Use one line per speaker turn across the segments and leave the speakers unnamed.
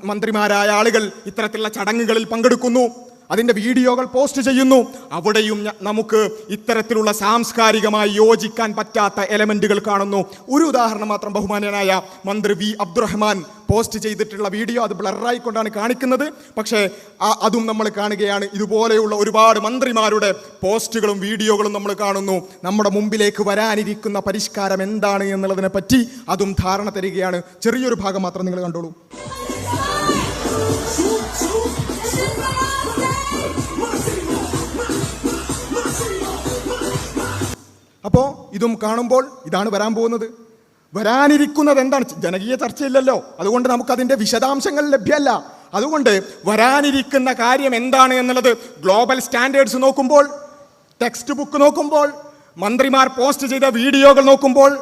മന്ത്രിമാരായ ആളുകൾ ഇത്തരത്തിലുള്ള ചടങ്ങുകളിൽ പങ്കെടുക്കുന്നു, അതിൻ്റെ വീഡിയോകൾ പോസ്റ്റ് ചെയ്യുന്നു. അവിടെയും നമുക്ക് ഇത്തരത്തിലുള്ള സാംസ്കാരികമായി യോജിക്കാൻ പറ്റാത്ത എലമെന്റുകൾ കാണുന്നു. ഒരു ഉദാഹരണം മാത്രം, ബഹുമാന്യനായ മന്ത്രി വി അബ്ദുറഹ്മാൻ പോസ്റ്റ് ചെയ്തിട്ടുള്ള വീഡിയോ, അത് ബ്ലറായിക്കൊണ്ടാണ് കാണിക്കുന്നത്, പക്ഷേ അതും നമ്മൾ കാണുകയാണ്. ഇതുപോലെയുള്ള ഒരുപാട് മന്ത്രിമാരുടെ പോസ്റ്റുകളും വീഡിയോകളും നമ്മൾ കാണുന്നു. നമ്മുടെ മുമ്പിലേക്ക് വരാനിരിക്കുന്ന പരിഷ്കാരം എന്താണ് എന്നുള്ളതിനെ പറ്റി അതും ധാരണ തരികയാണ്. ചെറിയൊരു ഭാഗം മാത്രം നിങ്ങൾ കണ്ടോളൂ. അപ്പോൾ ഇതും കാണുമ്പോൾ ഇതാണ് വരാൻ പോകുന്നത്. വരാനിരിക്കുന്നത് എന്താണ്? ജനകീയ ചർച്ചയില്ലല്ലോ, അതുകൊണ്ട് നമുക്കതിൻ്റെ വിശദാംശങ്ങൾ ലഭ്യമല്ല. അതുകൊണ്ട് വരാനിരിക്കുന്ന കാര്യം എന്താണ് എന്നുള്ളത് ഗ്ലോബൽ സ്റ്റാൻഡേർഡ്സ് നോക്കുമ്പോൾ, ടെക്സ്റ്റ് ബുക്ക് നോക്കുമ്പോൾ, മന്ത്രിമാർ പോസ്റ്റ് ചെയ്ത വീഡിയോകൾ നോക്കുമ്പോൾ,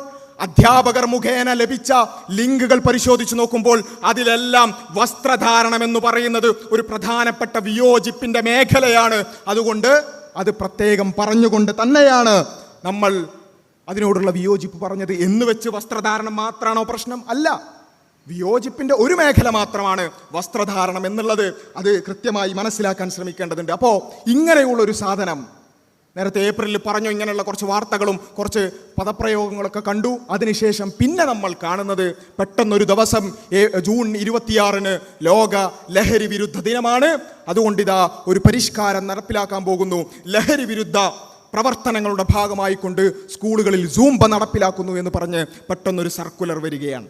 അധ്യാപകർ മുഖേന ലഭിച്ച ലിങ്കുകൾ പരിശോധിച്ച് നോക്കുമ്പോൾ അതിലെല്ലാം വസ്ത്രധാരണം എന്ന് പറയുന്നത് ഒരു പ്രധാനപ്പെട്ട വിയോജിപ്പിന്റെ മേഖലയാണ്. അതുകൊണ്ട് അത് പ്രത്യേകം പറഞ്ഞുകൊണ്ട് തന്നെയാണ് നമ്മൾ അതിനോടുള്ള വിയോജിപ്പ് പറഞ്ഞത്. എന്ന് വെച്ച് വസ്ത്രധാരണം മാത്രമാണോ പ്രശ്നം? അല്ല, വിയോജിപ്പിന്റെ ഒരു മേഖല മാത്രമാണ് വസ്ത്രധാരണം എന്നുള്ളത്. അത് കൃത്യമായി മനസ്സിലാക്കാൻ ശ്രമിക്കേണ്ടതുണ്ട്. അപ്പോൾ ഇങ്ങനെയുള്ളൊരു സാധനം നേരത്തെ ഏപ്രിലിൽ പറഞ്ഞു, ഇങ്ങനെയുള്ള കുറച്ച് വാർത്തകളും കുറച്ച് പദപ്രയോഗങ്ങളൊക്കെ കണ്ടു. അതിനുശേഷം പിന്നെ നമ്മൾ കാണുന്നത് പെട്ടെന്നൊരു ദിവസം ജൂൺ 26 ലോക ലഹരി വിരുദ്ധ ദിനമാണ്. അതുകൊണ്ട് ഇതാ ഒരു പരിഷ്കാരം നടപ്പിലാക്കാൻ പോകുന്നു. ലഹരി വിരുദ്ധ പ്രവർത്തനങ്ങളുടെ ഭാഗമായിക്കൊണ്ട് സ്കൂളുകളിൽ സൂംബ നടപ്പിലാക്കുന്നു എന്ന് പറഞ്ഞ് പെട്ടെന്നൊരു സർക്കുലർ വരികയാണ്.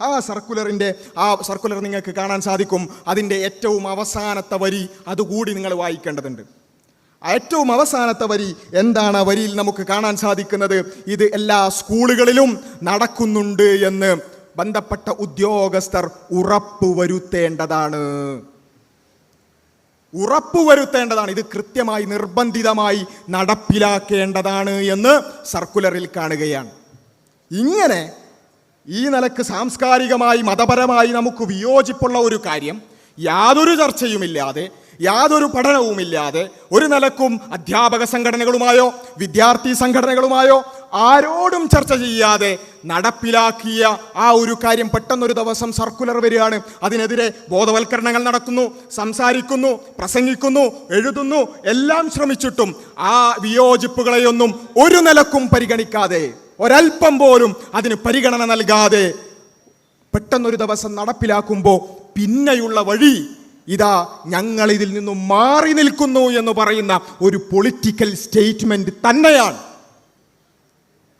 ആ സർക്കുലർ നിങ്ങൾക്ക് കാണാൻ സാധിക്കും. അതിൻ്റെ ഏറ്റവും അവസാനത്തെ വരി അതുകൂടി നിങ്ങൾ വായിക്കേണ്ടതുണ്ട്. ഏറ്റവും അവസാനത്തെ വരി എന്താണ്? ആ വരിയിൽ നമുക്ക് കാണാൻ സാധിക്കുന്നത്, ഇത് എല്ലാ സ്കൂളുകളിലും നടക്കുന്നുണ്ട് എന്ന് ബന്ധപ്പെട്ട ഉദ്യോഗസ്ഥർ ഉറപ്പുവരുത്തേണ്ടതാണ്. ഇത് കൃത്യമായി നിർബന്ധിതമായി നടപ്പിലാക്കേണ്ടതാണ് എന്ന് സർക്കുലറിൽ കാണുകയാണ്. ഇങ്ങനെ ഈ നിലക്ക് സാംസ്കാരികമായി മതപരമായി നമുക്ക് വിയോജിപ്പുള്ള ഒരു കാര്യം യാതൊരു ചർച്ചയുമില്ലാതെ, യാതൊരു പഠനവുമില്ലാതെ, ഒരു നിലക്കും അധ്യാപക സംഘടനകളുമായോ വിദ്യാർത്ഥി സംഘടനകളുമായോ ആരോടും ചർച്ച ചെയ്യാതെ നടപ്പിലാക്കിയ ആ ഒരു കാര്യം പെട്ടെന്നൊരു ദിവസം സർക്കുലർ വരികയാണ്. അതിനെതിരെ ബോധവൽക്കരണങ്ങൾ നടത്തുന്നു, സംസാരിക്കുന്നു, പ്രസംഗിക്കുന്നു, എഴുതുന്നു, എല്ലാം ശ്രമിച്ചിട്ടും ആ വിയോജിപ്പുകളെയൊന്നും ഒരു നിലക്കും പരിഗണിക്കാതെ, ഒരൽപ്പം പോലും അതിന് പരിഗണന നൽകാതെ പെട്ടെന്നൊരു ദിവസം നടപ്പിലാക്കുമ്പോൾ പിന്നെയുള്ള വഴി ഇതാ ഞങ്ങൾ ഇതിൽ നിന്നും മാറി നിൽക്കുന്നു എന്ന് പറയുന്ന ഒരു പൊളിറ്റിക്കൽ സ്റ്റേറ്റ്മെന്റ് തന്നെയാണ്.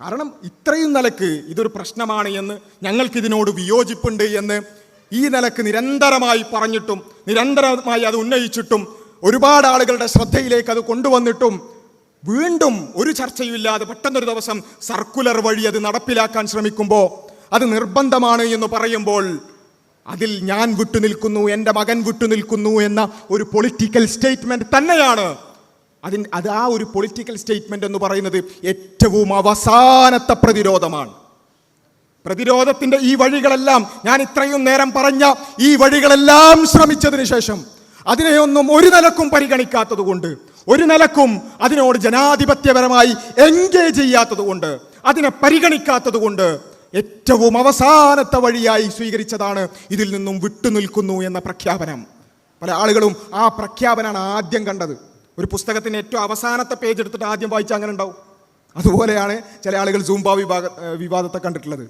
കാരണം ഇത്രയും നിലക്ക് ഇതൊരു പ്രശ്നമാണ് എന്ന്, ഞങ്ങൾക്കിതിനോട് വിയോജിപ്പുണ്ട് എന്ന് ഈ നിലക്ക് നിരന്തരമായി പറഞ്ഞിട്ടും നിരന്തരമായി അത് ഉന്നയിച്ചിട്ടും ഒരുപാട് ആളുകളുടെ ശ്രദ്ധയിലേക്ക് അത് കൊണ്ടുവന്നിട്ടും വീണ്ടും ഒരു ചർച്ചയുമില്ലാതെ പെട്ടെന്നൊരു ദിവസം സർക്കുലർ വഴി അത് നടപ്പിലാക്കാൻ ശ്രമിക്കുമ്പോൾ, അത് നിർബന്ധമാണ് എന്ന് പറയുമ്പോൾ അതിൽ ഞാൻ വിട്ടുനിൽക്കുന്നു, എൻ്റെ മകൻ വിട്ടുനിൽക്കുന്നു എന്ന ഒരു പൊളിറ്റിക്കൽ സ്റ്റേറ്റ്മെന്റ് തന്നെയാണ്. അത് ആ ഒരു പൊളിറ്റിക്കൽ സ്റ്റേറ്റ്മെന്റ് എന്ന് പറയുന്നത് ഏറ്റവും അവസാനത്തെ പ്രതിരോധമാണ്. പ്രതിരോധത്തിന്റെ ഈ വഴികളെല്ലാം, ഞാൻ ഇത്രയും നേരം പറഞ്ഞ ഈ വഴികളെല്ലാം ശ്രമിച്ചതിന് ശേഷം അതിനെയൊന്നും ഒരു നിലക്കും പരിഗണിക്കാത്തത് കൊണ്ട്, ഒരു നിലക്കും അതിനോട് ജനാധിപത്യപരമായി എൻഗേജ് ചെയ്യാത്തത് കൊണ്ട്, അതിനെ പരിഗണിക്കാത്തത് കൊണ്ട് ഏറ്റവും അവസാനത്തെ വഴിയായി സ്വീകരിച്ചതാണ് ഇതിൽ നിന്നും വിട്ടുനിൽക്കുന്നു എന്ന പ്രഖ്യാപനം. പല ആളുകളും ആ പ്രഖ്യാപനമാണ് ആദ്യം കണ്ടത്. ഒരു പുസ്തകത്തിന് ഏറ്റവും അവസാനത്തെ പേജ് എടുത്തിട്ട് ആദ്യം വായിച്ചാൽ അങ്ങനെ ഉണ്ടാവും. അതുപോലെയാണ് ചില ആളുകൾ സൂംബ വിവാദത്തെ കണ്ടിട്ടുള്ളത്.